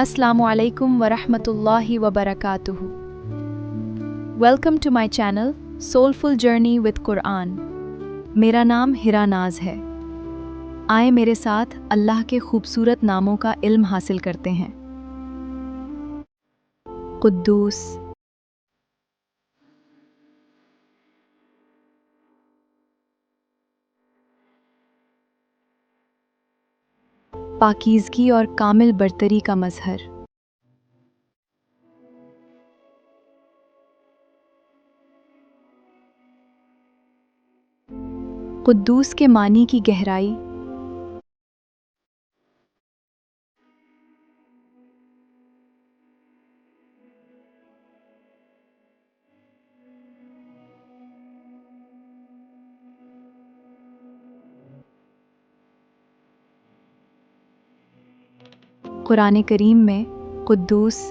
Assalamu alaikum wa rahmatullahi wa barakatuhu. Welcome to my channel Soulful Journey with Quran. मेरा नाम हिरा नाज है। आए मेरे साथ अल्लाह के खूबसूरत नामों का इल्म हासिल करते हैं। कुद्दूस, पाकीज़गी और कामिल बरतरी का मज़हर। कुद्दूस के मानी की गहराई। कुरान करीम में कुद्दूस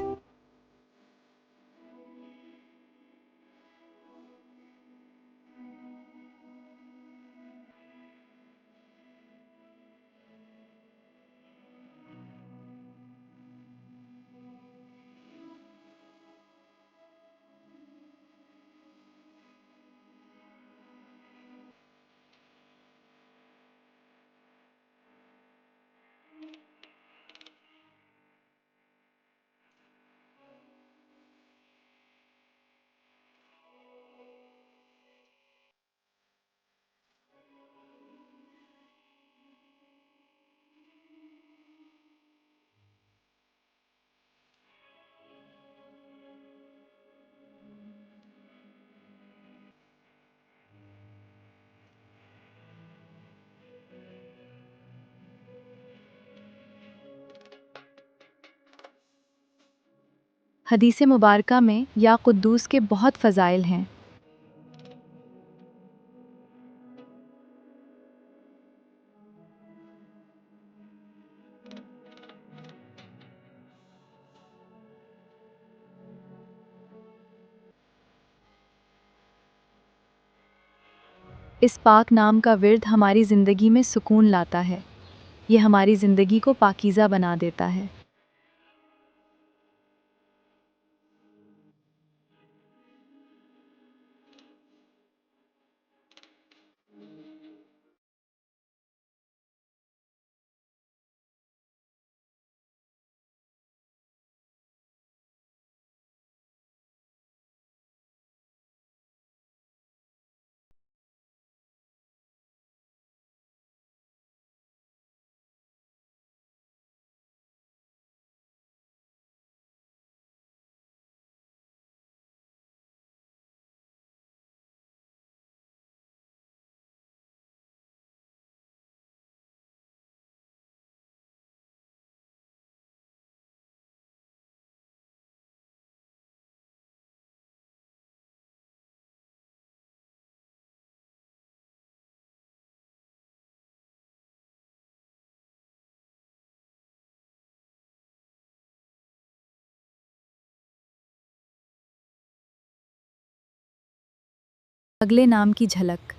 हदीस मुबारका में या कुद्दूस के बहुत फ़ज़ाइल हैं। इस पाक नाम का विर्द हमारी ज़िंदगी में सुकून लाता है। ये हमारी ज़िंदगी को पाकीज़ा बना देता है। अगले नाम की झलक।